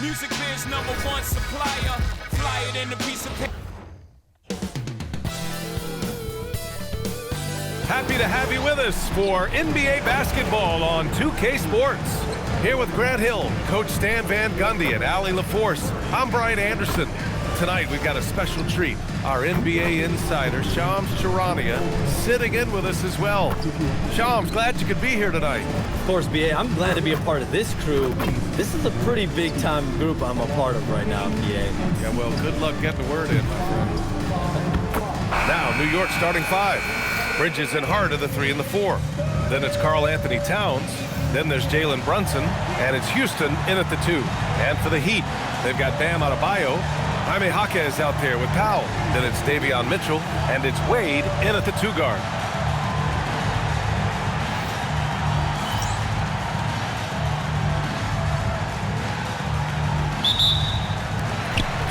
Music Man's #1 supplier. Fly it in a piece of paper. Happy to have you with us for NBA basketball on 2K Sports. Here with Grant Hill, Coach Stan Van Gundy, and Allie LaForce. I'm Brian Anderson. Tonight we've got a special treat. Our NBA insider, Shams Charania, sitting in with us as well. Shams, glad you could be here tonight. Of course, BA, I'm glad to be a part of this crew. This is a pretty big-time group I'm a part of right now, BA. Yeah, well, good luck getting the word in, my friend. Now, New York starting 5. Bridges and Hart are the 3 and the 4. Then it's Karl Anthony Towns. Then there's Jalen Brunson. And it's Houston in at the 2. And for the Heat, they've got Bam Adebayo. Jaime Jaquez out there with Powell. Then it's Davion Mitchell. And it's Wade in at the 2 guard.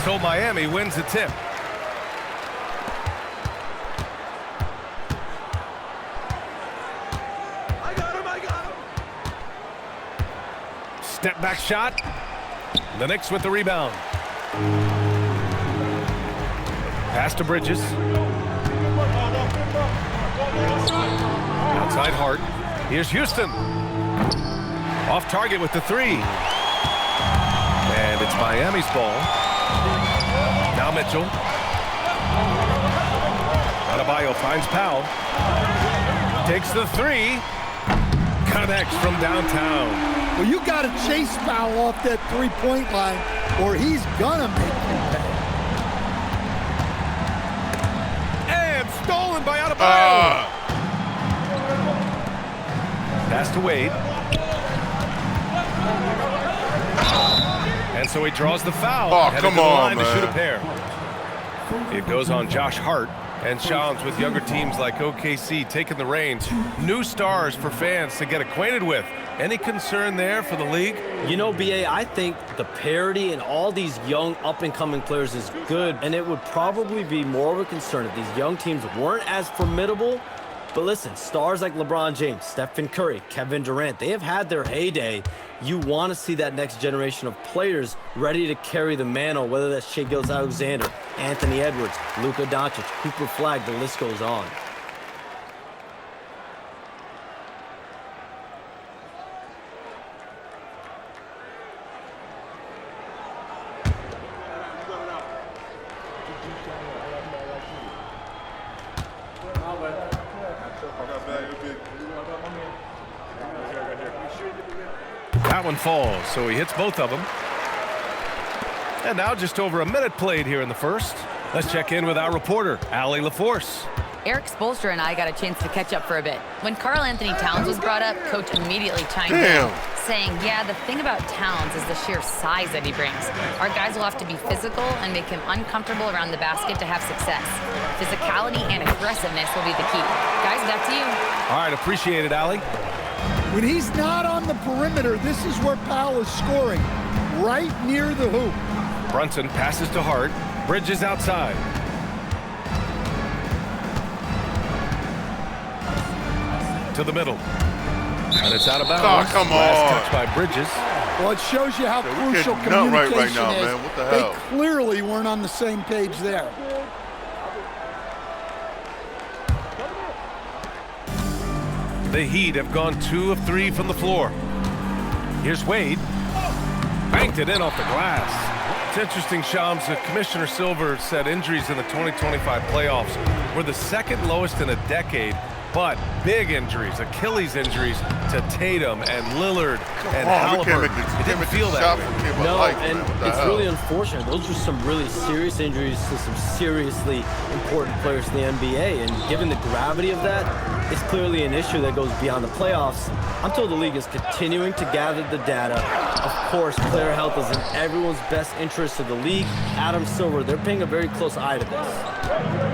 So Miami wins the tip. Step back shot. The Knicks with the rebound. Pass to Bridges. Outside Hart. Here's Houston. Off target with the 3. And it's Miami's ball. Now Mitchell. Adebayo finds Powell. Takes the 3. Connects from downtown. Well, you got to chase Powell off that three-point line, or he's gonna make you pay. And stolen by Adebayo. Pass to Wade. And so he draws the foul. Oh, Headed come to the on, line man. to shoot a pair. It goes on Josh Hart. And Shams with younger teams like OKC taking the reins. New stars for fans to get acquainted with. Any concern there for the league? You know, BA, I think the parity in all these young up-and-coming players is good, and it would probably be more of a concern if these young teams weren't as formidable. But listen, stars like LeBron James, Stephen Curry, Kevin Durant, they have had their heyday. You want to see that next generation of players ready to carry the mantle, whether that's Shai Gilgeous-Alexander, Anthony Edwards, Luka Doncic, Cooper Flagg, the list goes on. That one falls, so he hits both of them. And now just over a minute played here in the first. Let's check in with our reporter, Allie LaForce. Eric Spoelstra and I got a chance to catch up for a bit. When Karl Anthony Towns was brought up, Coach immediately chimed in, saying, yeah, the thing about Towns is the sheer size that he brings. Our guys will have to be physical and make him uncomfortable around the basket to have success. Physicality and aggressiveness will be the key. Guys, back to you. All right, appreciate it, Allie. When he's not on the perimeter, this is where Powell is scoring, right near the hoop. Brunson passes to Hart. Bridges outside. To the middle. And it's out of bounds. Oh, come Last on. touch by Bridges. Well, it shows you how crucial getting nut right communication now, is. man. What the hell? They clearly weren't on the same page there. The Heat have gone 2 of 3 from the floor. Here's Wade. Banked it in off the glass. It's interesting, Shams, that Commissioner Silver said injuries in the 2025 playoffs were the second lowest in a decade, but big injuries, Achilles injuries to Tatum and Lillard and Halliburton. It didn't feel that way. No, and it's really unfortunate. Those are some really serious injuries to some seriously important players in the NBA, and given the gravity of that, it's clearly an issue that goes beyond the playoffs. I'm told the league is continuing to gather the data. Of course, player health is in everyone's best interest of the league. Adam Silver, they're paying a very close eye to this.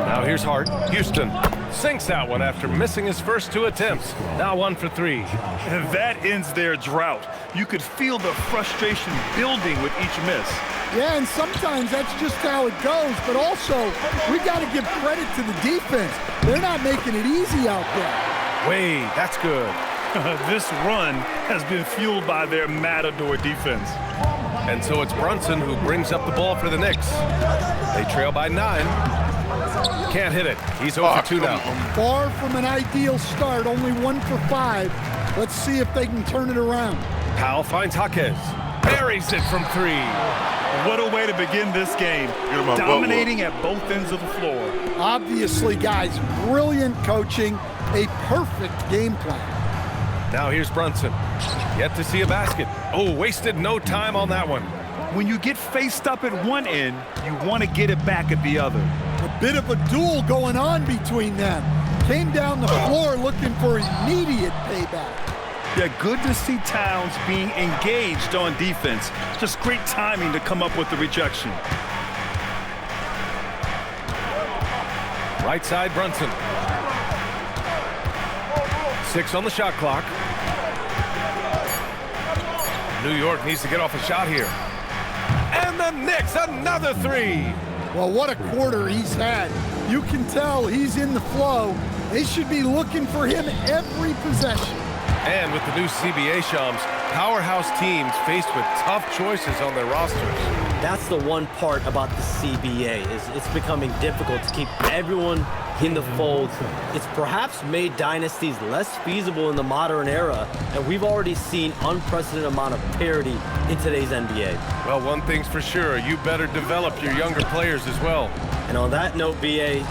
Now here's Hart. Houston sinks that one after missing his first 2 attempts. Now 1 for 3. And that ends their drought. You could feel the frustration building with each miss. Yeah, and sometimes that's just how it goes, but also we got to give credit to the defense. They're not making it easy out there. Wade, that's good. This run has been fueled by their matador defense. And so it's Brunson who brings up the ball for the Knicks. They trail by 9. Can't hit it. He's 0 for 2 now. Far from an ideal start, only 1 for 5. Let's see if they can turn it around. Powell finds Jaquez. Buries it from 3. What a way to begin this game. Dominating at both ends of the floor. Obviously, guys, brilliant coaching, a perfect game plan. Now here's Brunson. Yet to see a basket. Oh, wasted no time on that one. When you get faced up at one end, you want to get it back at the other. A bit of a duel going on between them. Came down the floor looking for immediate payback. Yeah, good to see Towns being engaged on defense. Just great timing to come up with the rejection. Right side, Brunson. 6 on the shot clock. New York needs to get off a shot here. And the Knicks, another 3. Well, what a quarter he's had. You can tell he's in the flow. They should be looking for him every possession. And with the new CBA, Shams, powerhouse teams faced with tough choices on their rosters. That's the one part about the CBA, is it's becoming difficult to keep everyone in the fold. It's perhaps made dynasties less feasible in the modern era, and we've already seen unprecedented amount of parity in today's NBA. Well, one thing's for sure, you better develop your younger players as well. And on that note, BA,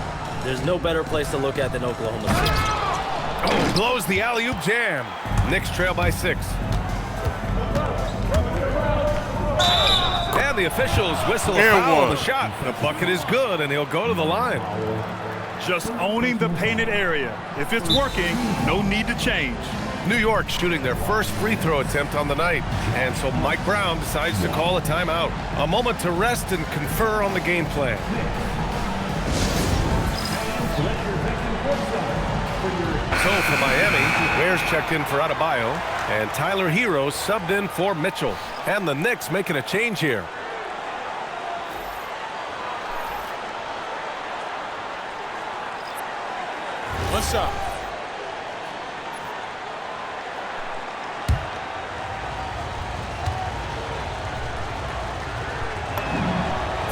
there's no better place to look at than Oklahoma City. Oh, blows the alley-oop jam. Knicks trail by 6. And the officials whistle a foul on the shot. The bucket is good, and he'll go to the line. Just owning the painted area. If it's working, no need to change. New York shooting their first free throw attempt on the night. And so Mike Brown decides to call a timeout. A moment to rest and confer on the game plan. So for Miami, Ware's checked in for Adebayo, and Tyler Hero subbed in for Mitchell. And the Knicks making a change here. What's up?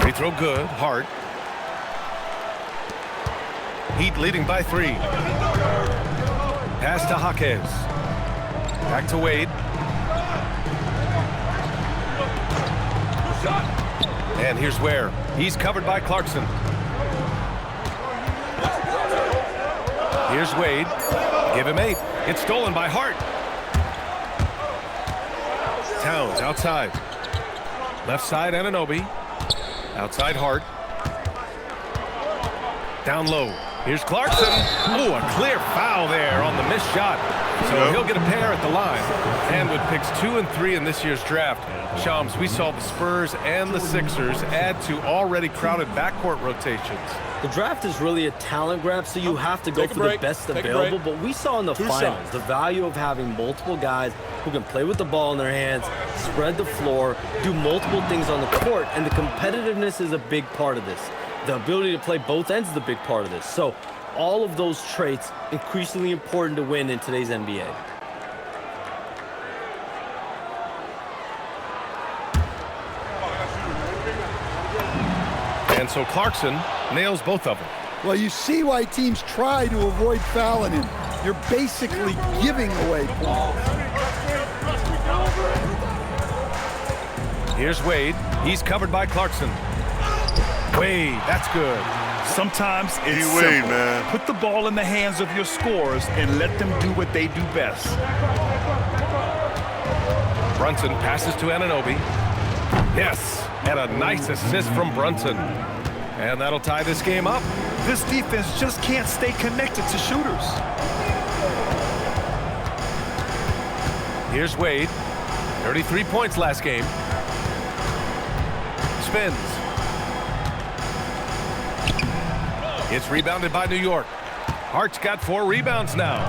Free throw good, Hart. Heat leading by 3. Pass to Jaquez. Back to Wade. And here's Ware. He's covered by Clarkson. Here's Wade. Give him 8. It's stolen by Hart. Towns outside. Left side, Anunoby. Outside, Hart. Down low. Here's Clarkson. Oh, a clear foul there on the missed shot. So he'll get a pair at the line. And with picks 2 and 3 in this year's draft, Shams, we saw the Spurs and the Sixers add to already crowded backcourt rotations. The draft is really a talent grab, so you have to go for the best available. But we saw in the finals the value of having multiple guys who can play with the ball in their hands, spread the floor, do multiple things on the court, and the competitiveness is a big part of this. The ability to play both ends is a big part of this. So all of those traits increasingly important to win in today's NBA. And so Clarkson nails both of them. Well, you see why teams try to avoid fouling him. You're basically giving away points. Here's Wade. He's covered by Clarkson. Wade, that's good. Sometimes it's simple. Man. Put the ball in the hands of your scorers and let them do what they do best. Brunson passes to Anunoby. Yes, and a nice assist from Brunson. And that'll tie this game up. This defense just can't stay connected to shooters. Here's Wade. 33 points last game. Spins. It's rebounded by New York. Hart's got 4 rebounds now.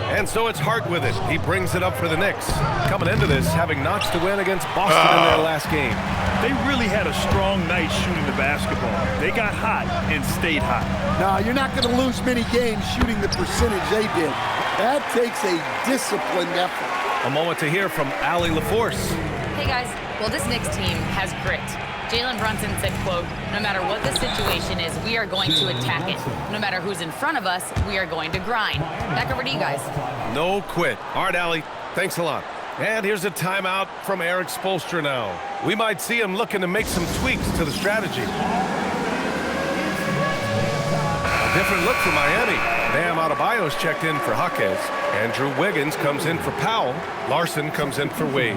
And so it's Hart with it. He brings it up for the Knicks. Coming into this, having notched to win against Boston in their last game. They really had a strong night shooting the basketball. They got hot and stayed hot. No, you're not going to lose many games shooting the percentage they did. That takes a disciplined effort. A moment to hear from Allie LaForce. Hey guys, Well, this Knicks team has grit. Jalen Brunson said, quote, "No matter what the situation is, we are going to attack it. No matter who's in front of us, we are going to grind." Back over to you guys. No quit. All right, Allie, thanks a lot. And here's a timeout from Eric Spoelstra now. We might see him looking to make some tweaks to the strategy. A different look for Miami. Bam Adebayo's checked in for Jaquez. Andrew Wiggins comes in for Powell. Larson comes in for Wade.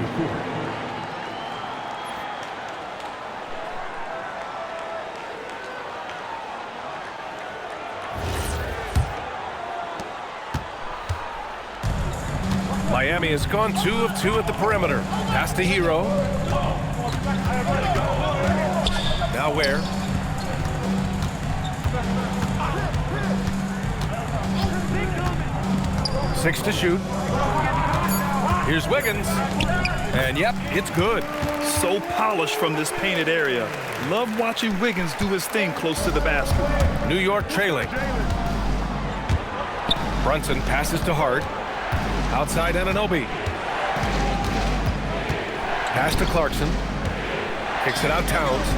Miami has gone 2 of 2 at the perimeter. Pass to Hero. Now where? Six to shoot. Here's Wiggins. And yep, it's good. So polished from this painted area. Love watching Wiggins do his thing close to the basket. New York trailing. Brunson passes to Hart. Outside Anunoby. Pass to Clarkson. Kicks it out Towns.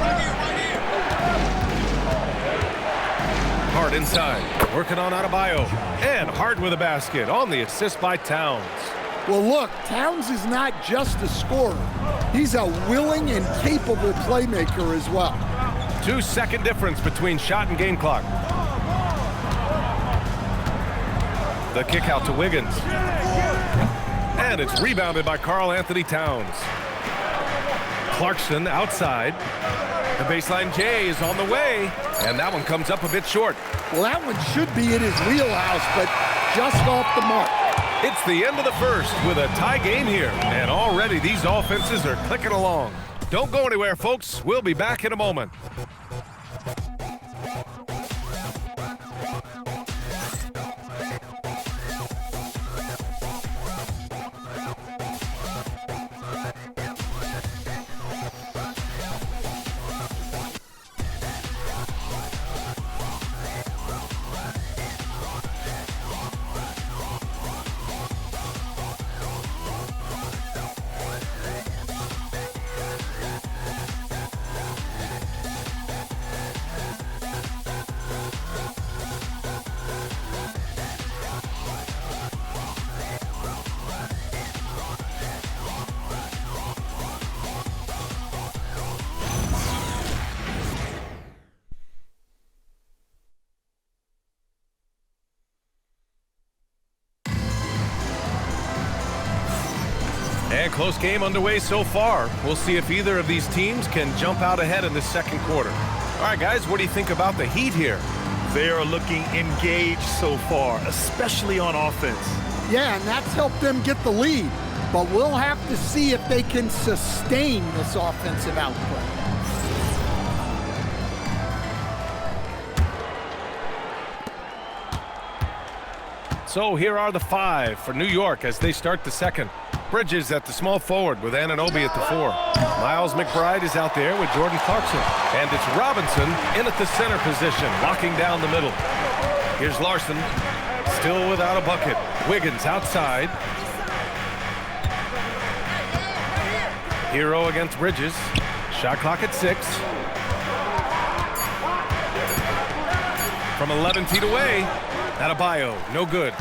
Hart inside. Working on Adebayo. And Hart with a basket on the assist by Towns. Well, look, Towns is not just a scorer. He's a willing and capable playmaker as well. 2-second difference between shot and game clock. The kick out to Wiggins. And it's rebounded by Karl Anthony Towns. Clarkson outside. The baseline J is on the way. And that one comes up a bit short. Well, that one should be in his wheelhouse, but just off the mark. It's the end of the first with a tie game here. And already these offenses are clicking along. Don't go anywhere, folks. We'll be back in a moment. And close game underway so far. We'll see if either of these teams can jump out ahead in the second quarter. All right, guys, what do you think about the Heat here? They are looking engaged so far, especially on offense. Yeah, and that's helped them get the lead. But we'll have to see if they can sustain this offensive output. So here are the 5 for New York as they start the second. Bridges at the small forward with Anunoby at the 4. Miles McBride is out there with Jordan Clarkson. And it's Robinson in at the center position, locking down the middle. Here's Larson, still without a bucket. Wiggins outside. Hero against Bridges. Shot clock at 6. From 11 feet away, Adebayo, no good.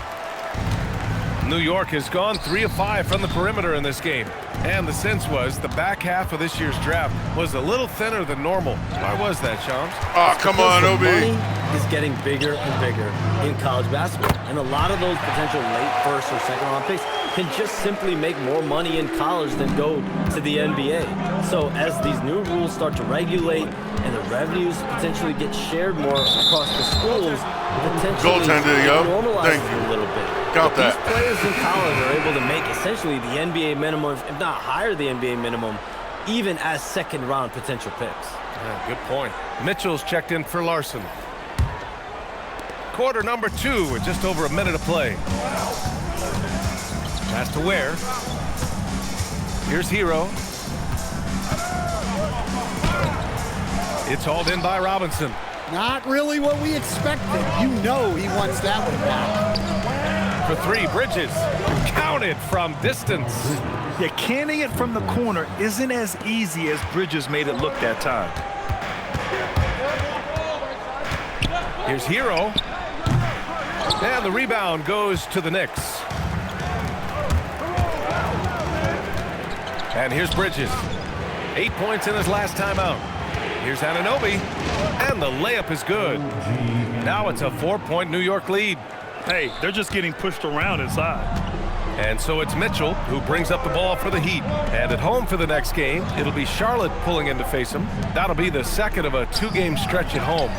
New York has gone 3 of 5 from the perimeter in this game. And the sense was the back half of this year's draft was a little thinner than normal. Why was that, Shams? Oh, come on, OB. Money is getting bigger and bigger in college basketball. And a lot of those potential late first or second round picks can just simply make more money in college than go to the NBA. So as these new rules start to regulate and the revenues potentially get shared more across the schools, potentially normalize it a little bit. Got that. These players in college are able to make essentially the NBA minimum, if not higher the NBA minimum, even as second-round potential picks. Yeah, good point. Mitchell's checked in for Larson. Quarter number 2 with just over a minute of play. Pass to Ware. Here's Hero. It's hauled in by Robinson. Not really what we expected. You know he wants that one back. For 3, Bridges. Counted from distance. Yeah, canning it from the corner isn't as easy as Bridges made it look that time. Here's Hero. And the rebound goes to the Knicks. And here's Bridges. 8 points in his last timeout. Here's Anunoby. And the layup is good. Now it's a 4-point New York lead. Hey, they're just getting pushed around inside. And so it's Mitchell who brings up the ball for the Heat. And at home for the next game, it'll be Charlotte pulling in to face him. That'll be the second of a 2-game stretch at home.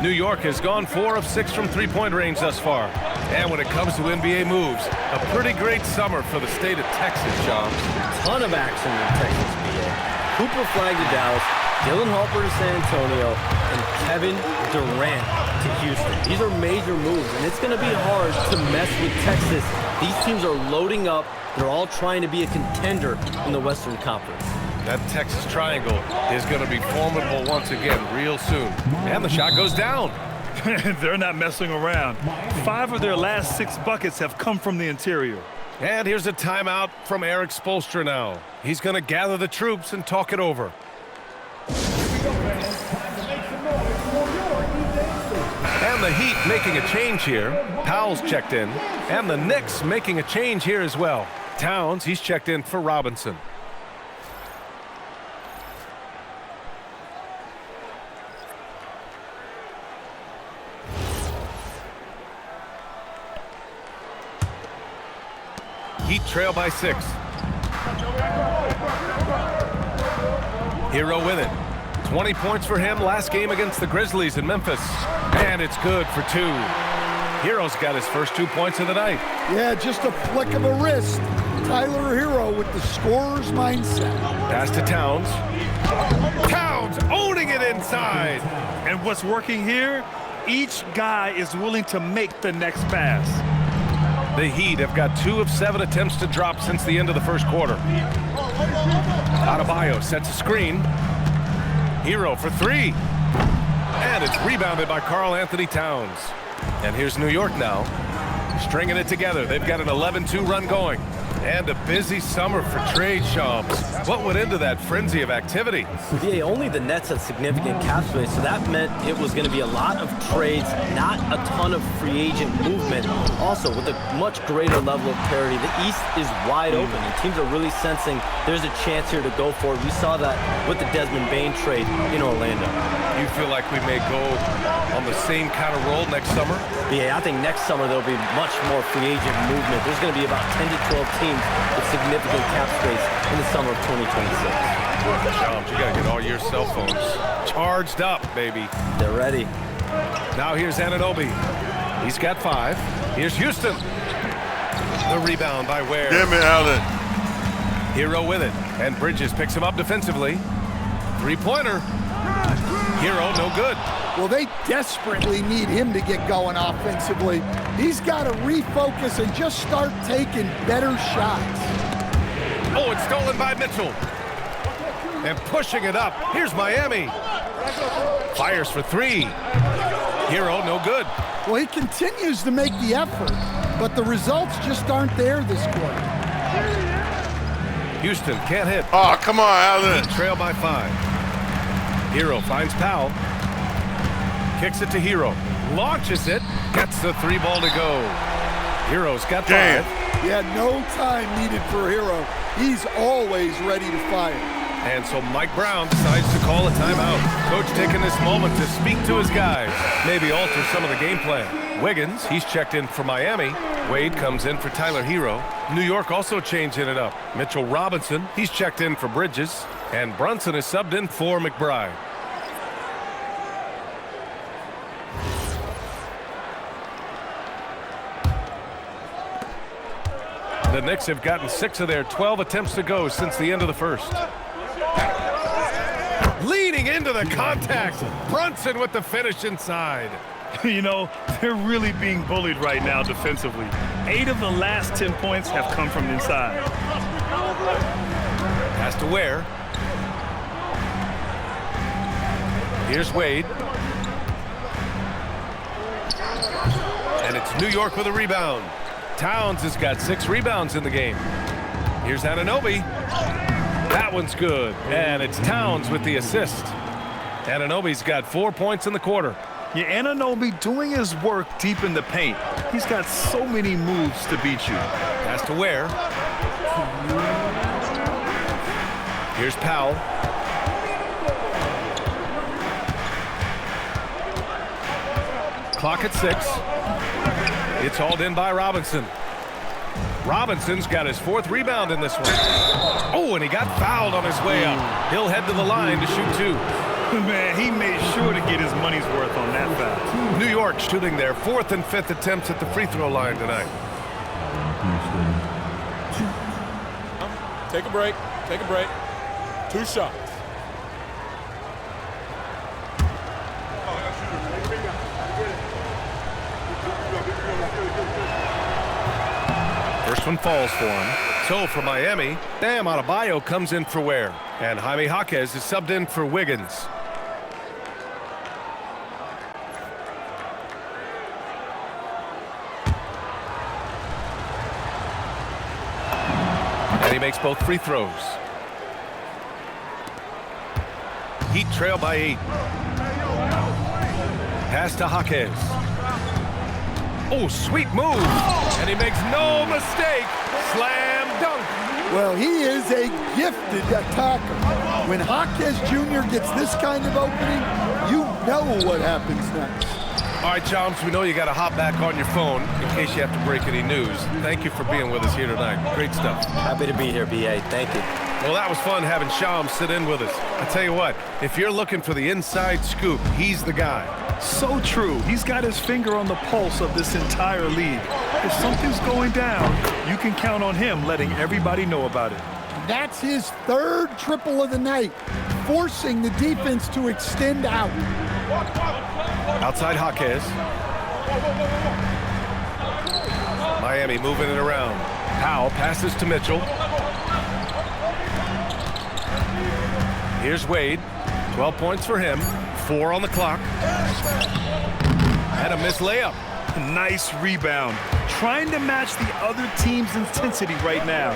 New York has gone 4 of 6 from three-point range thus far. And when it comes to NBA moves, a pretty great summer for the state of Texas, Shams. Ton of action in Texas, BA. Cooper Flagg to Dallas, Dylan Harper to San Antonio, and Kevin Durant to Houston. These are major moves, and it's going to be hard to mess with Texas. These teams are loading up. They're all trying to be a contender in the Western Conference. That Texas triangle is going to be formidable once again real soon. And the shot goes down. They're not messing around. 5 of their last 6 buckets have come from the interior. And here's a timeout from Eric Spoelstra now. He's going to gather the troops and talk it over. And the Heat making a change here. Powell's checked in. And the Knicks making a change here as well. Towns, he's checked in for Robinson. Heat trail by 6. Hero with it. 20 points for him last game against the Grizzlies in Memphis. And it's good for 2. Hero's got his first 2 points of the night. Yeah, just a flick of a wrist. Tyler Hero with the scorer's mindset. Pass to Towns. Towns owning it inside. And what's working here? Each guy is willing to make the next pass. The Heat have got 2 of 7 attempts to drop since the end of the first quarter. Adebayo sets a screen. Hero for 3. And it's rebounded by Karl Anthony Towns. And here's New York now, stringing it together. They've got an 11-2 run going. And a busy summer for trade, Shams. What went into that frenzy of activity? Yeah, only the Nets had significant cap space, so that meant it was going to be a lot of trades, not a ton of free agent movement. Also, with a much greater level of parity, the East is wide open, and teams are really sensing there's a chance here to go for it. We saw that with the Desmond Bane trade in Orlando. You feel like we may go on the same kind of roll next summer? Yeah, I think next summer there'll be much more free agent movement. There's going to be about 10 to 12 teams with significant cap space in the summer of 2026. Shams, you got to get all your cell phones charged up, baby. They're ready. Now here's Anunoby. He's got 5. Here's Houston. The rebound by Ware. Give me Allen. Hero with it. And Bridges picks him up defensively. 3-pointer. Hero, no good. Well, they desperately need him to get going offensively. He's got to refocus and just start taking better shots. Oh, it's stolen by Mitchell. And pushing it up. Here's Miami. Fires for 3. Hero, no good. Well, he continues to make the effort, but the results just aren't there this quarter. Houston can't hit. Oh, come on, Allen. Trail by 5. Hero finds Powell. Kicks it to Hero. Launches it. Gets the 3 ball to go. Hero's got 5. Yeah, no time needed for Hero. He's always ready to fire. And so Mike Brown decides to call a timeout. Coach taking this moment to speak to his guys. Maybe alter some of the game plan. Wiggins, he's checked in for Miami. Wade comes in for Tyler Hero. New York also changing it up. Mitchell Robinson, he's checked in for Bridges. And Brunson is subbed in for McBride. The Knicks have gotten 6 of their 12 attempts to go since the end of the first. Leaning into the contact. Brunson with the finish inside. You know, they're really being bullied right now defensively. 8 of the last 10 points have come from inside. Pass to Ware. Here's Wade. And it's New York with a rebound. Towns has got 6 rebounds in the game. Here's Anunoby. That one's good. And it's Towns with the assist. Anunoby's got 4 points in the quarter. Yeah, Anunoby doing his work deep in the paint. He's got so many moves to beat you. Pass to Ware. Here's Powell. Clock at 6. It's hauled in by Robinson. Robinson's got his 4th rebound in this one. Oh, and he got fouled on his way up. He'll head to the line to shoot 2. Man, he made sure to get his money's worth on that foul. New York shooting their 4th and 5th attempts at the free throw line tonight. Take a break. Take a break. 2 shots. First one falls for him. So for Miami, Bam Adebayo comes in for Ware. And Jaime Jaquez is subbed in for Wiggins. And he makes both free throws. Heat trail by 8. Pass to Jaquez. Oh, sweet move. And he makes no mistake. Slam dunk. Well, he is a gifted attacker. When Jaquez Jr. gets this kind of opening, you know what happens next. All right, Chomps, we know you got to hop back on your phone in case you have to break any news. Thank you for being with us here tonight. Great stuff. Happy to be here, B.A. Thank you. Well, that was fun having Shams sit in with us. I tell you what, if you're looking for the inside scoop, he's the guy. So true. He's got his finger on the pulse of this entire league. If something's going down, you can count on him letting everybody know about it. That's his 3rd triple of the night, forcing the defense to extend out. Outside Jaquez. Miami moving it around. Powell passes to Mitchell. Here's Wade. 12 points for him. 4 on the clock. And a missed layup. Nice rebound. Trying to match the other team's intensity right now.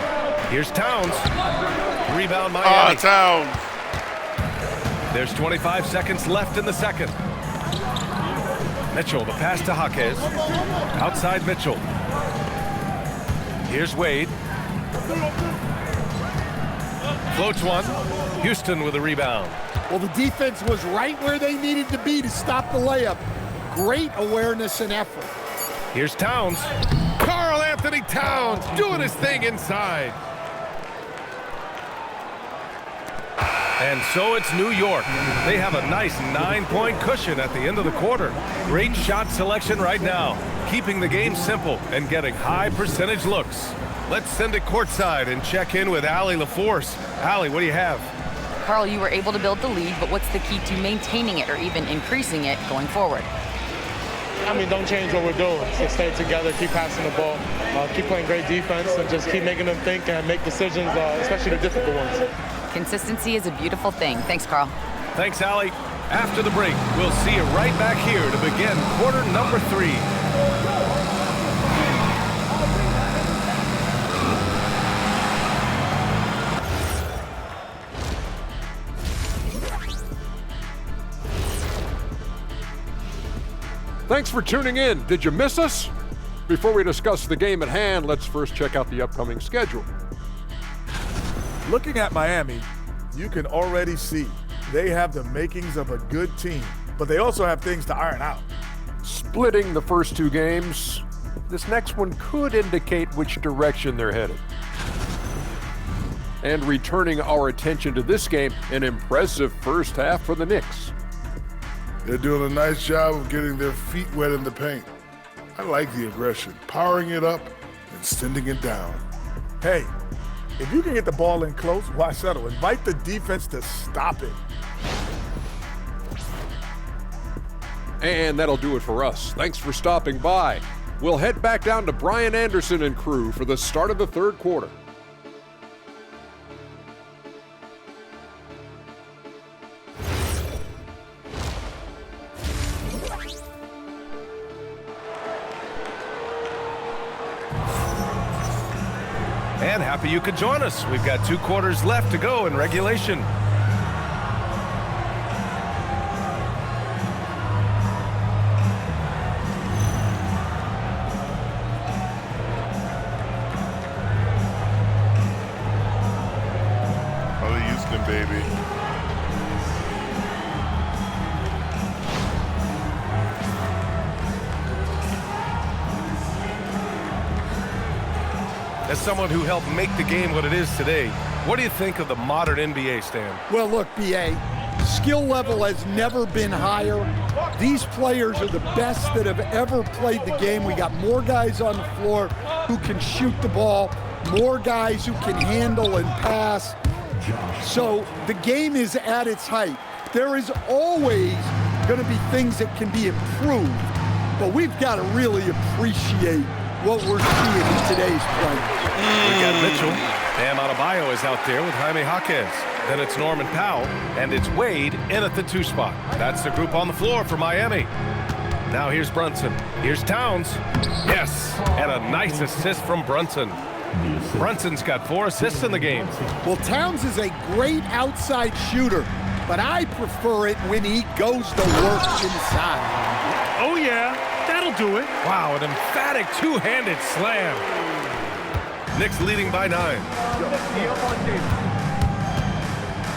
Here's Towns. Rebound Miami. Towns. There's 25 seconds left in the second. Mitchell, the pass to Jaquez. Outside Mitchell. Here's Wade. Floats one. Houston with a rebound. Well, the defense was right where they needed to be to stop the layup. Great awareness and effort. Here's Towns. Karl Anthony Towns doing his thing inside. And so it's New York. They have a nice 9-point cushion at the end of the quarter. Great shot selection right now, keeping the game simple and getting high percentage looks. Let's send it courtside and check in with Allie LaForce. Allie, what do you have? Carl, you were able to build the lead, but what's the key to maintaining it or even increasing it going forward? I mean, don't change what we're doing. So stay together, keep passing the ball, keep playing great defense, and just keep making them think and make decisions, especially the difficult ones. Consistency is a beautiful thing. Thanks, Carl. Thanks, Allie. After the break, we'll see you right back here to begin quarter number 3. Thanks for tuning in. Did you miss us? Before we discuss the game at hand, let's first check out the upcoming schedule. Looking at Miami, you can already see they have the makings of a good team, but they also have things to iron out. Splitting the first 2 games, this next one could indicate which direction they're headed. And returning our attention to this game, an impressive first half for the Knicks. They're doing a nice job of getting their feet wet in the paint. I like the aggression, powering it up and sending it down. Hey, if you can get the ball in close, why settle? Invite the defense to stop it. And that'll do it for us. Thanks for stopping by. We'll head back down to Brian Anderson and crew for the start of the third quarter. And happy you could join us. We've got 2 quarters left to go in regulation. Houston, baby. As someone who helped make the game what it is today, what do you think of the modern NBA, Stan? Well, look, B.A., skill level has never been higher. These players are the best that have ever played the game. We got more guys on the floor who can shoot the ball, more guys who can handle and pass. So the game is at its height. There is always going to be things that can be improved, but we've got to really appreciate what we're seeing in today's play. We got Mitchell. Bam Adebayo is out there with Jaime Jaquez. Then it's Norman Powell, and it's Wade in at the 2 spot. That's the group on the floor for Miami. Now here's Brunson. Here's Towns. Yes, and a nice assist from Brunson. Brunson's got 4 assists in the game. Well, Towns is a great outside shooter, but I prefer it when he goes to work inside. Oh, yeah, that'll do it. Wow, an emphatic 2-handed slam. Knicks leading by 9.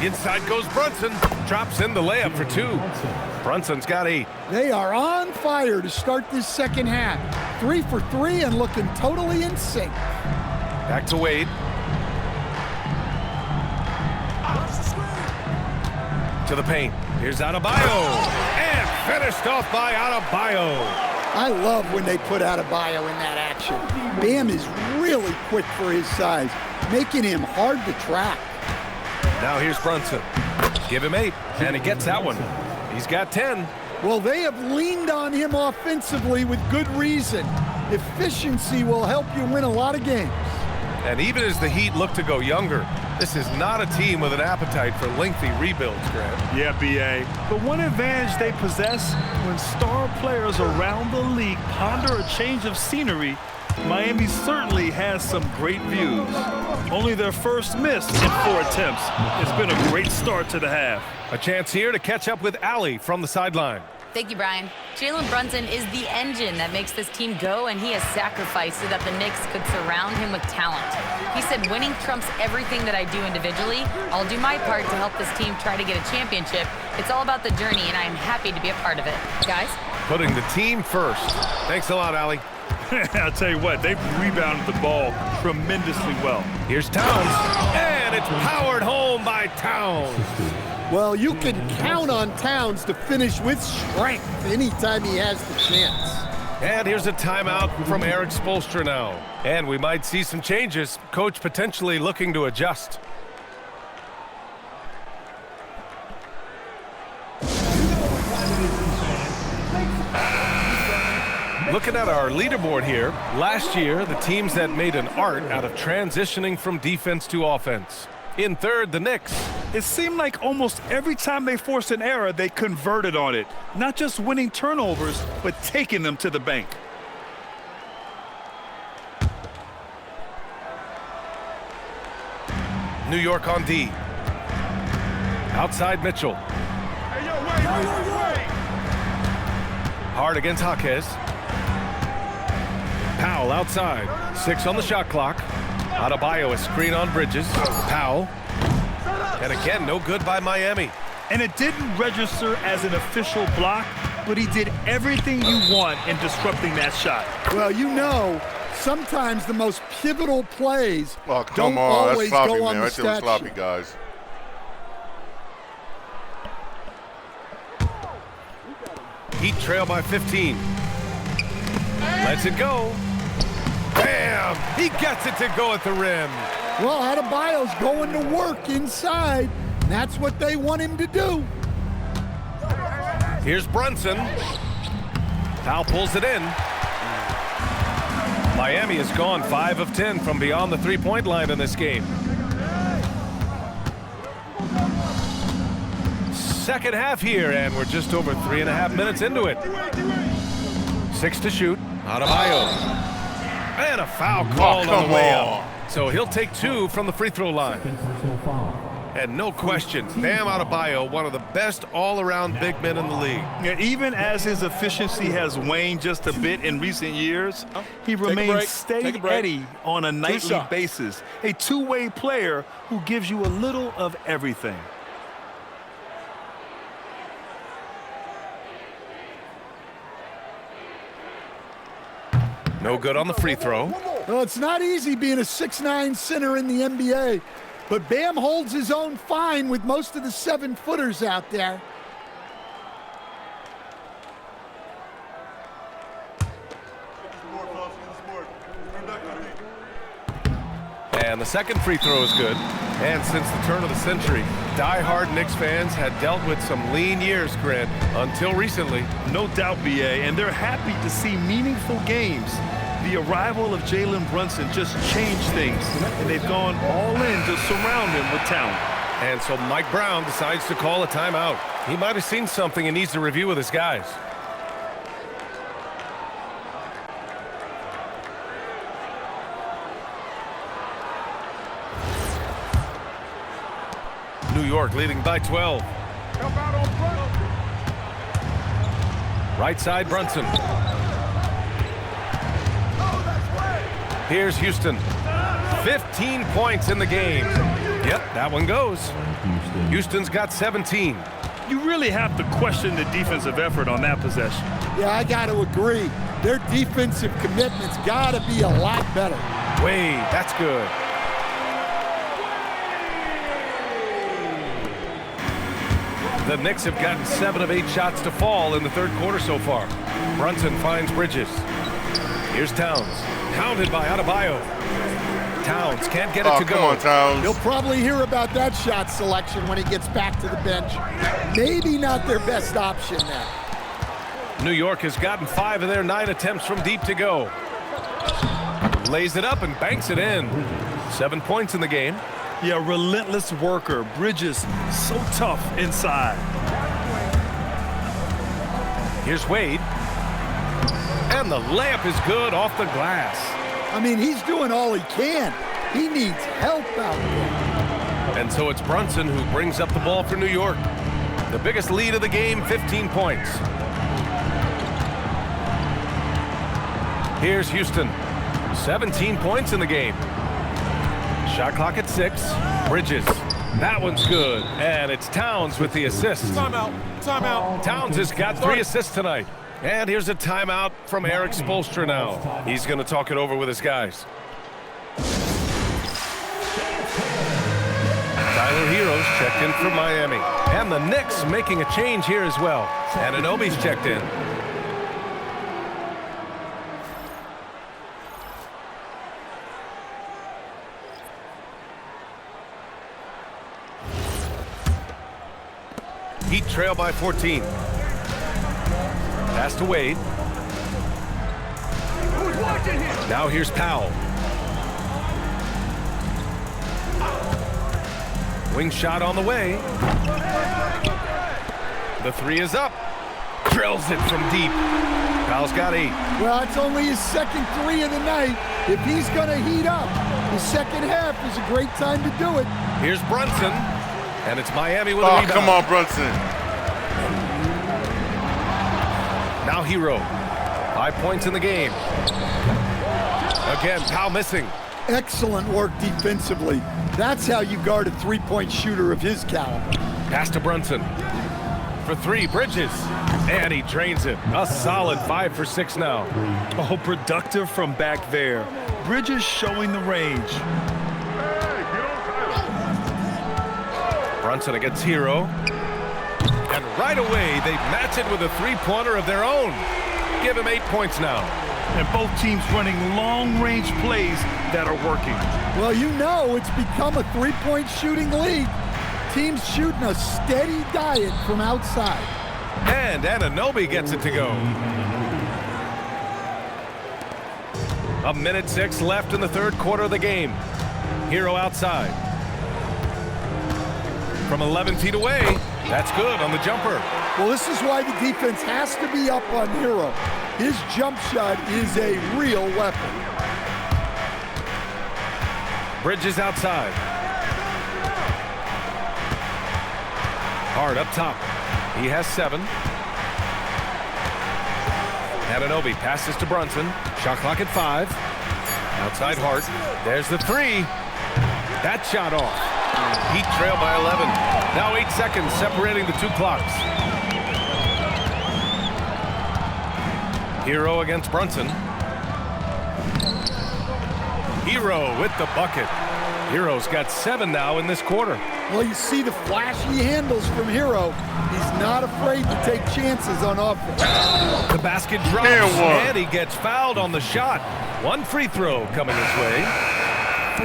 Inside goes Brunson. Drops in the layup for 2. Brunson's got 8. They are on fire to start this second half. 3 for 3 and looking totally in sync. Back to Wade. To the paint. Here's Adebayo. And finished off by Adebayo. I love when they put Adebayo in that action. Bam is really quick for his size, making him hard to track. Now here's Brunson. Give him 8, and he gets that one. He's got 10. Well, they have leaned on him offensively with good reason. Efficiency will help you win a lot of games. And even as the Heat look to go younger, this is not a team with an appetite for lengthy rebuilds, Grant. Yeah, B.A. The one advantage they possess when star players around the league ponder a change of scenery, Miami certainly has some great views. Only their first miss in 4 attempts. It's been a great start to the half. A chance here to catch up with Allie from the sideline. Thank you, Brian. Jalen Brunson is the engine that makes this team go, and he has sacrificed so that the Knicks could surround him with talent. He said, winning trumps everything that I do individually. I'll do my part to help this team try to get a championship. It's all about the journey, and I am happy to be a part of it. Guys? Putting the team first. Thanks a lot, Allie. I'll tell you what, they've rebounded the ball tremendously well. Here's Towns, and it's powered home by Towns. Well, you can count on Towns to finish with strength anytime he has the chance. And here's a timeout from Eric Spoelstra now. And we might see some changes. Coach potentially looking to adjust. Looking at our leaderboard here, last year, the teams that made an art out of transitioning from defense to offense. In third, the Knicks. It seemed like almost every time they forced an error, they converted on it. Not just winning turnovers, but taking them to the bank. New York on D. Outside Mitchell. Hard against Jaquez. Powell outside. 6 on the shot clock. Adebayo a screen on Bridges. Powell. And again, no good by Miami. And it didn't register as an official block, but he did everything you want in disrupting that shot. Well, you know, sometimes the most pivotal plays Come don't on, always that's sloppy, go on man. the Right there was stat sloppy, sheet. guys. Heat trail by 15. Lets it go. Bam! He gets it to go at the rim. Well, Adebayo's going to work inside. And that's what they want him to do. Here's Brunson. Powell pulls it in. Miami has gone 5 of 10 from beyond the three-point line in this game. Second half here, and we're just over 3.5 minutes into it. 6 to shoot. Adebayo. And a foul called on the way up. So he'll take 2 from the free throw line. And no question, Bam Adebayo, one of the best all-around big men in the league. Yeah, even as his efficiency has waned just a bit in recent years, he remains steady on a nightly basis. A two-way player who gives you a little of everything. No good on the free throw. Well, it's not easy being a 6'9" center in the NBA, but Bam holds his own fine with most of the 7-footers out there. And the second free throw is good. And since the turn of the century, die-hard Knicks fans had dealt with some lean years, Grant, until recently. No doubt, BA, and they're happy to see meaningful games. The arrival of Jalen Brunson just changed things, and they've gone all in to surround him with talent. And so Mike Brown decides to call a timeout. He might have seen something and needs to review with his guys. New York leading by 12. Right side, Brunson. Here's Houston. 15 points in the game. Yep, that one goes. Houston's got 17. You really have to question the defensive effort on that possession. Yeah, I got to agree. Their defensive commitment's got to be a lot better. Wade, that's good. The Knicks have gotten 7 of 8 shots to fall in the third quarter so far. Brunson finds Bridges. Here's Towns. Hounded by Adebayo. Towns can't get it to go. Come on, Towns. He'll probably hear about that shot selection when he gets back to the bench. Maybe not their best option there. New York has gotten 5 of their 9 attempts from deep to go. Lays it up and banks it in. 7 points in the game. Yeah, relentless worker. Bridges, so tough inside. Here's Wade. And the layup is good off the glass. I mean, he's doing all he can. He needs help out there. And so it's Brunson who brings up the ball for New York. The biggest lead of the game, 15 points. Here's Houston. 17 points in the game. Shot clock at 6. Bridges. That one's good. And it's Towns with the assist. Timeout. Timeout. Towns has got 3 assists tonight. And here's a timeout from Eric Spoelstra now. He's going to talk it over with his guys. Tyler Hero's checked in for Miami. And the Knicks making a change here as well. Anunoby's checked in. Heat trail by 14. Pass to Wade. Now here's Powell. Wing shot on the way. The 3 is up. Drills it from deep. Powell's got 8. Well, it's only his second 3 of the night. If he's going to heat up, the second half is a great time to do it. Here's Brunson. And it's Miami with a rebound. Come on, Brunson. Now Hero. 5 points in the game. Again, Powell missing. Excellent work defensively. That's how you guard a three-point shooter of his caliber. Pass to Brunson. For 3, Bridges. And he drains it. A solid 5 for 6 now. Oh, productive from back there. Bridges showing the range. Brunson against Hero. And right away, they match it with a 3-pointer of their own. Give him 8 points now. And both teams running long-range plays that are working. Well, you know it's become a three-point shooting league. Teams shooting a steady diet from outside. And Anunoby gets it to go. 1:06 left in the third quarter of the game. Hero outside. From 11 feet away, that's good on the jumper. Well, this is why the defense has to be up on Hero. His jump shot is a real weapon. Bridges outside. Hard up top. He has 7. Anunoby passes to Brunson. Shot clock at 5. Outside Hart. There's the 3. That shot off. Heat trail by 11. Now 8 seconds separating the 2 clocks. Hero against Brunson. Hero with the bucket. Hero's got 7 now in this quarter. Well, you see the flashy handles from Hero. He's not afraid to take chances on offense. The basket drops, and he gets fouled on the shot. 1 free throw coming his way.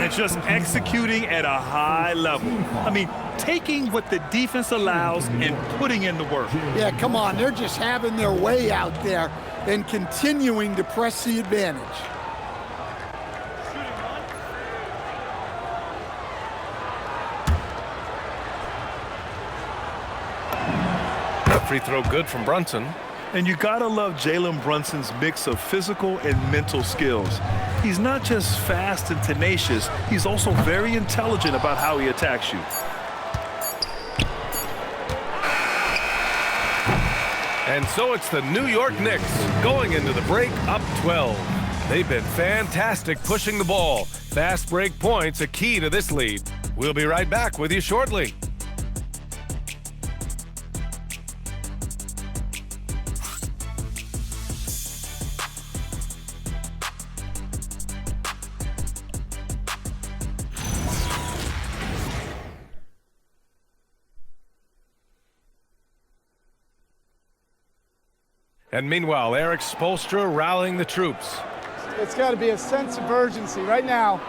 And just executing at a high level. I mean, taking what the defense allows and putting in the work. Yeah, come on. They're just having their way out there and continuing to press the advantage. Free throw good from Brunson. And you gotta love Jalen Brunson's mix of physical and mental skills. He's not just fast and tenacious, he's also very intelligent about how he attacks you. And so it's the New York Knicks going into the break up 12. They've been fantastic pushing the ball. Fast break points a key to this lead. We'll be right back with you shortly. And meanwhile, Eric Spoelstra rallying the troops. It's got to be a sense of urgency right now,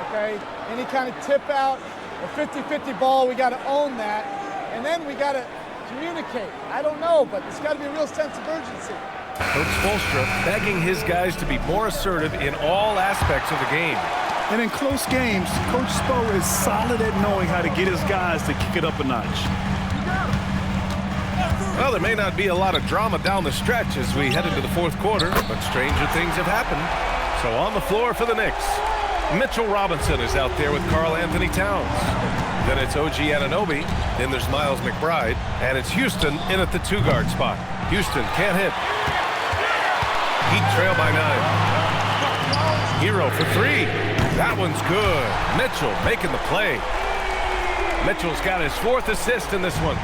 okay? Any kind of tip out or 50-50 ball, we got to own that. And then we got to communicate. I don't know, but there's got to be a real sense of urgency. Coach Spoelstra begging his guys to be more assertive in all aspects of the game. And in close games, Coach Spo is solid at knowing how to get his guys to kick it up a notch. Well, there may not be a lot of drama down the stretch as we head into the 4th quarter, but stranger things have happened. So on the floor for the Knicks, Mitchell Robinson is out there with Karl Anthony Towns. Then it's OG Anunoby, then there's Miles McBride, and it's Houston in at the 2-guard spot. Houston can't hit. Heat trail by 9. Hero for 3. That one's good. Mitchell making the play. Mitchell's got his 4th assist in this one.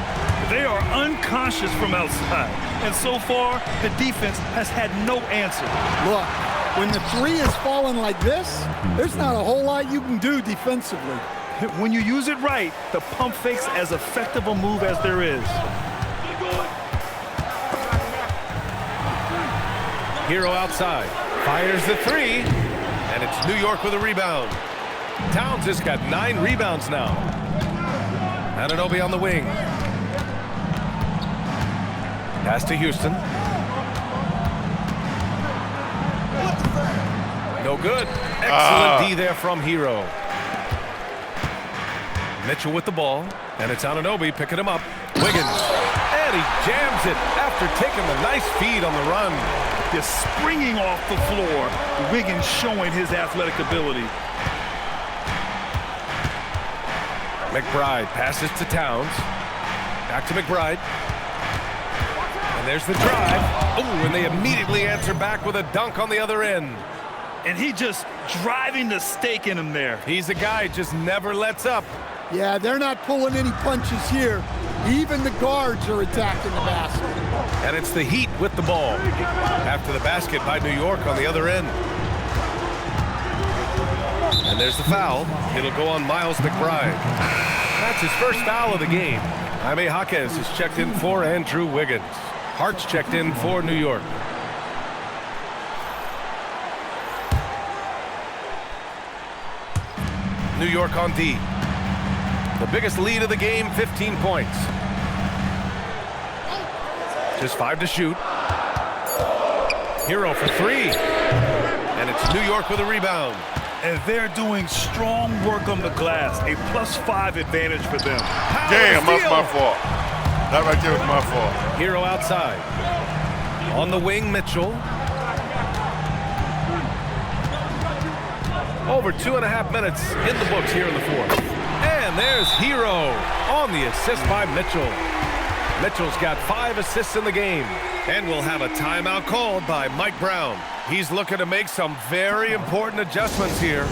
They are unconscious from outside, and so far, the defense has had no answer. Look, when the 3 is falling like this, there's not a whole lot you can do defensively. When you use it right, the pump fake's as effective a move as there is. Hero outside, fires the 3, and it's New York with a rebound. Towns has got 9 rebounds now. Anunoby on the wing. Pass to Houston. No good. Excellent D there from Hero. Mitchell with the ball, and it's Anunoby picking him up. Wiggins, and he jams it after taking the nice feed on the run. Just springing off the floor. Wiggins showing his athletic ability. McBride passes to Towns. Back to McBride. And there's the drive. Oh, and they immediately answer back with a dunk on the other end. And he just driving the stake in him there. He's a guy just never lets up. Yeah, they're not pulling any punches here. Even the guards are attacking the basket. And it's the Heat with the ball. After the basket by New York on the other end. And there's the foul. It'll go on Miles McBride. That's his first foul of the game. Jaime Jaquez is checked in for Andrew Wiggins. Hart's checked in for New York. New York on D. The biggest lead of the game, 15 points. Just 5 to shoot. Hero for 3. And it's New York with a rebound. And they're doing strong work on the glass. A +5 advantage for them. Damn, that's my fault. That right there was my fault. Hero outside. On the wing, Mitchell. Over 2.5 minutes in the books here in the fourth. And there's Hero on the assist by Mitchell. Mitchell's got 5 assists in the game. And we'll have a timeout called by Mike Brown. He's looking to make some very important adjustments here.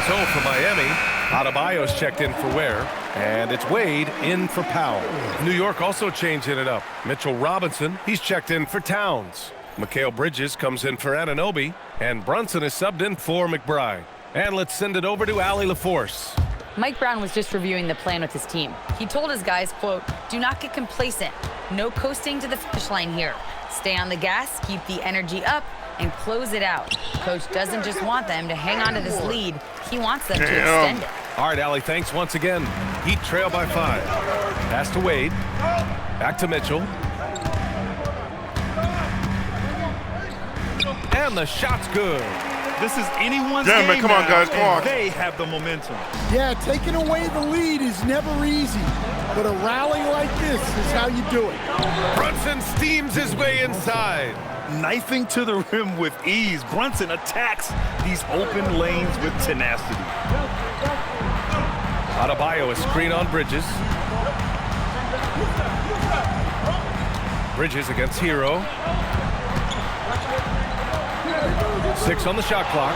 So for Miami, Adebayo's checked in for Ware, and it's Wade in for Powell. New York also changing it up. Mitchell Robinson, he's checked in for Towns. Mikal Bridges comes in for Anunoby, and Brunson is subbed in for McBride. And let's send it over to Allie LaForce. Mike Brown was just reviewing the plan with his team. He told his guys, quote, "Do not get complacent. No coasting to the finish line here. Stay on the gas, keep the energy up, and close it out." Coach doesn't just want them to hang on to this lead. He wants them to extend it. All right, Allie, thanks once again. Heat trail by 5. Pass to Wade. Back to Mitchell. And the shot's good. This is anyone's Damn it, game come on, now, guys, come and on. they have the momentum. Yeah, taking away the lead is never easy, but a rally like this is how you do it. Brunson steams his way inside. Knifing to the rim with ease, Brunson attacks these open lanes with tenacity. Adebayo, a screen on Bridges. Bridges against Hero. 6 on the shot clock.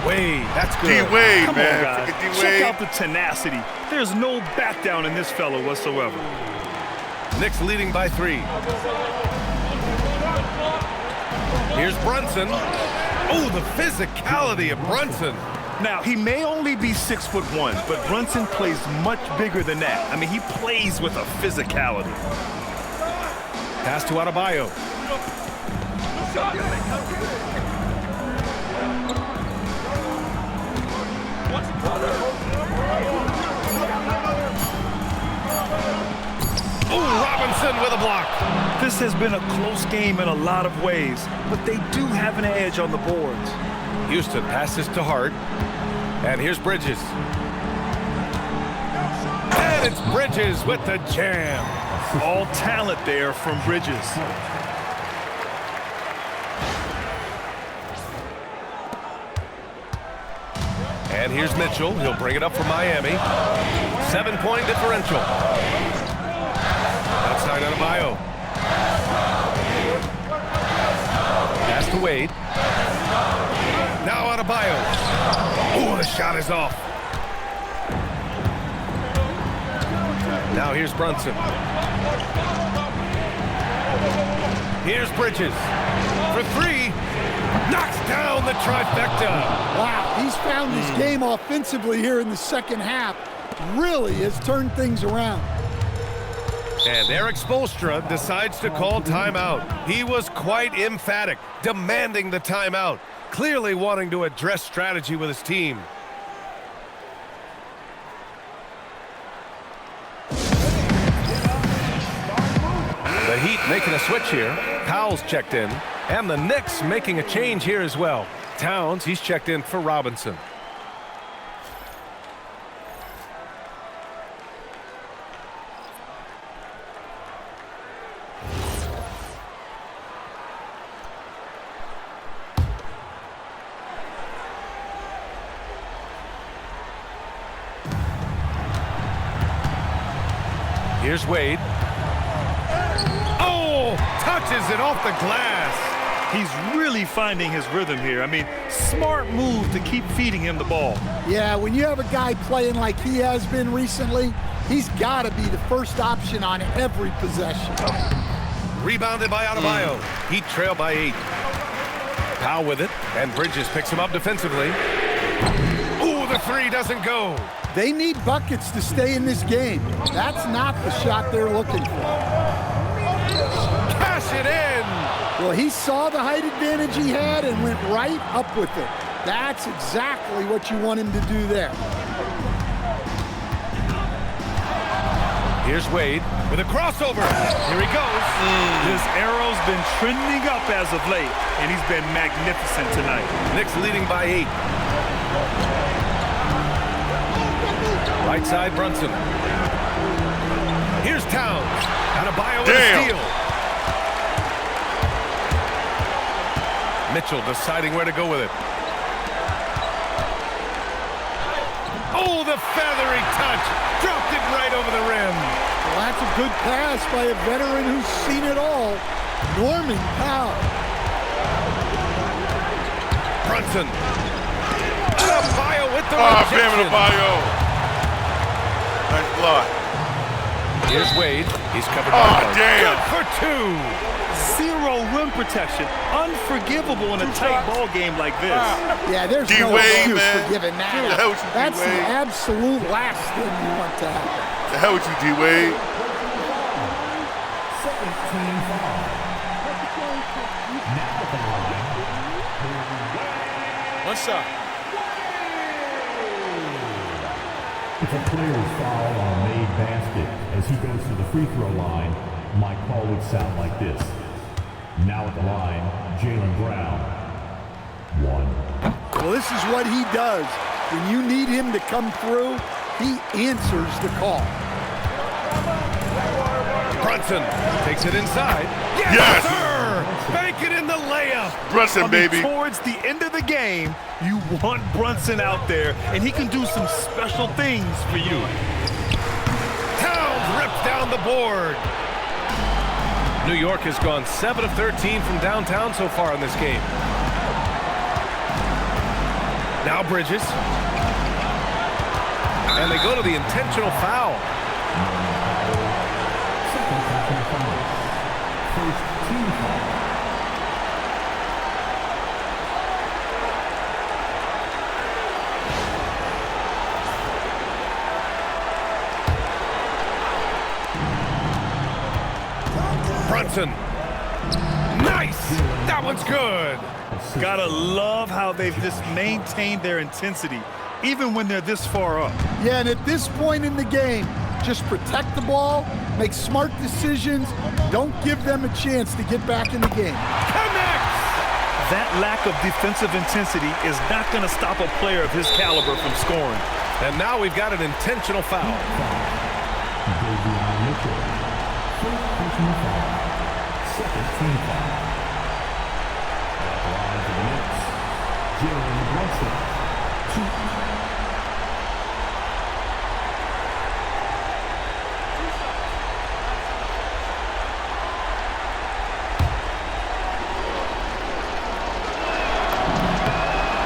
Wade, that's good. D-Wade, Come man. on, guys. D-Wade. Check out the tenacity. There's no back down in this fellow whatsoever. Knicks leading by 3. Here's Brunson. Oh, the physicality of Brunson. Now, he may only be 6'1", but Brunson plays much bigger than that. I mean, he plays with a physicality. Pass to Adebayo. Robinson with a block. This has been a close game in a lot of ways, but they do have an edge on the boards. Houston passes to Hart. And here's Bridges. And it's Bridges with the jam. All talent there from Bridges. And here's Mitchell. He'll bring it up for Miami. 7-point differential. Outside Adebayo. Pass to Wade. Now Adebayo. Oh, the shot is off. Now here's Brunson. Here's Bridges. For 3. Knocks down the trifecta. Wow, he's found his game offensively here in the second half. Really has turned things around. And Eric Spoelstra decides to call timeout. He was quite emphatic, demanding the timeout, clearly wanting to address strategy with his team. The Heat making a switch here. Powell's checked in. And the Knicks making a change here as well. Towns, he's checked in for Robinson. Here's Wade. Oh, touches it off the glass. He's really finding his rhythm here. I mean, smart move to keep feeding him the ball. Yeah, when you have a guy playing like he has been recently, he's got to be the first option on every possession. Rebounded by Adebayo. Heat trail by 8. Powell with it, and Bridges picks him up defensively. Ooh, the 3 doesn't go. They need buckets to stay in this game. That's not the shot they're looking for. Cash it in. Well, he saw the height advantage he had and went right up with it. That's exactly what you want him to do there. Here's Wade with a crossover. Here he goes. His arrow's been trending up as of late, and he's been magnificent tonight. Knicks leading by 8. Right side, Brunson. Here's Towns. Adebayo with a steal. Mitchell deciding where to go with it. Oh, the feathery touch. Dropped it right over the rim. Well, that's a good pass by a veteran who's seen it all. Norman Powell. Brunson. Bio with the Bam in the bio. Nice block. Here's Wade. He's covered Oh, by damn. Good for 2. Zero rim protection. Unforgivable in a tight ball game like this. Yeah, there's no D-Wade, excuse man. for giving that The hell up. with you, That's the D-Wade. absolute last thing you want to happen. The hell with you, D-Wade. One shot. It's a player's foul on a made basket. As he goes to the free throw line, my call would sound like this. Now at the line, Jaylen Brown. 1. Well, this is what he does. When you need him to come through, he answers the call. Brunson takes it inside. Yes! Sir! Bank it in the layup. Brunson, baby. Towards the end of the game, you want Brunson out there, and he can do some special things for you. Towns rips down the board. New York has gone 7 of 13 from downtown so far in this game. Now Bridges. And they go to the intentional foul. First team foul. Brunson. Nice! That one's good. Gotta love how they've just maintained their intensity, even when they're this far up. Yeah, and at this point in the game, just protect the ball, make smart decisions, don't give them a chance to get back in the game. Connects! That lack of defensive intensity is not going to stop a player of his caliber from scoring. And now we've got an intentional foul. Davion Mitchell. First personal foul. Second team foul. At the line for the Knicks, Jalen Brunson. 2.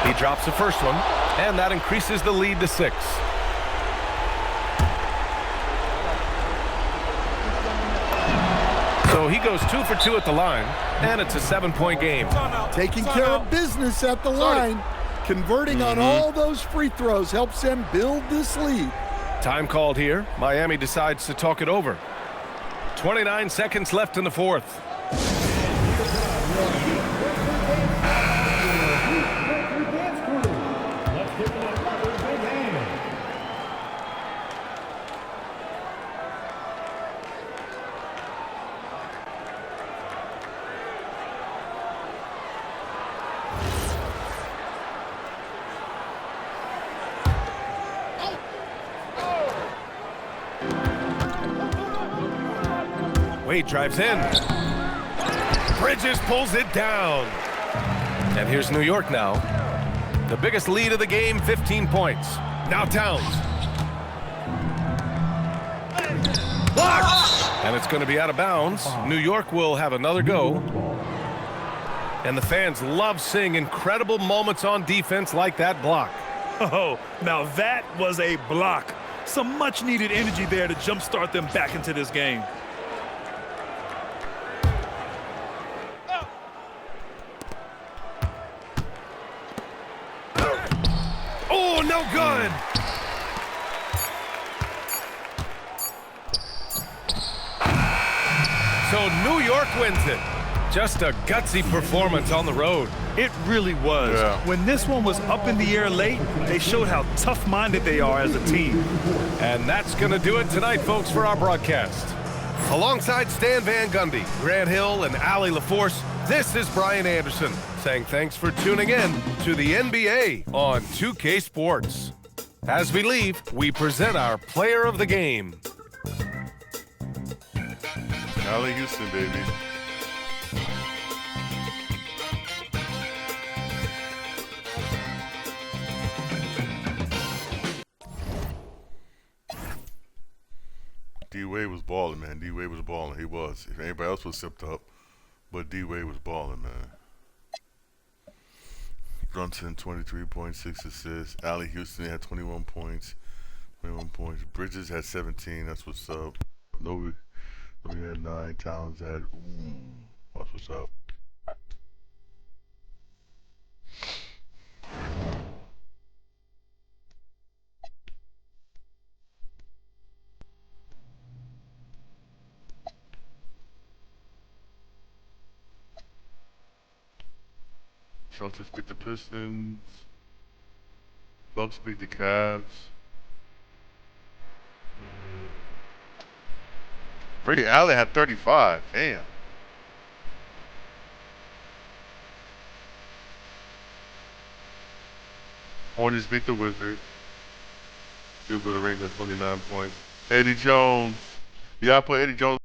He drops the first one, and that increases the lead to 6. So he goes 2 for 2 at the line, and it's a 7-point game. Taking care of business at the line, converting on all those free throws helps them build this lead. Time called here. Miami decides to talk it over. 29 seconds left in the fourth. Wade drives in. Bridges pulls it down. And here's New York now. The biggest lead of the game, 15 points. Now Towns. Blocked! And it's going to be out of bounds. New York will have another go. And the fans love seeing incredible moments on defense like that block. Oh, now that was a block. Some much-needed energy there to jumpstart them back into this game. Oh, no good! So New York wins it. Just a gutsy performance on the road. It really was. Yeah. When this one was up in the air late, they showed how tough-minded they are as a team. And that's going to do it tonight, folks, for our broadcast. Alongside Stan Van Gundy, Grant Hill, and Allie LaForce, this is Brian Anderson saying thanks for tuning in to the NBA on 2K Sports. As we leave, we present our player of the game. Allie Houston, baby. D-Wade was balling, man. D-Wade was balling. He was. If anybody else was sipped up, but D-Wade was balling, man. Brunson, 23.6 assists. Allie Houston had 21 points. 21 points. Bridges had 17. That's what's up. Novi had 9. Towns had. That's what's up. Celtics beat the Pistons. Bucks beat the Cavs. Freaking Allen had 35. Damn. Hornets beat the Wizards. Field goal range at 29 points. Eddie Jones. Yeah, I put Eddie Jones.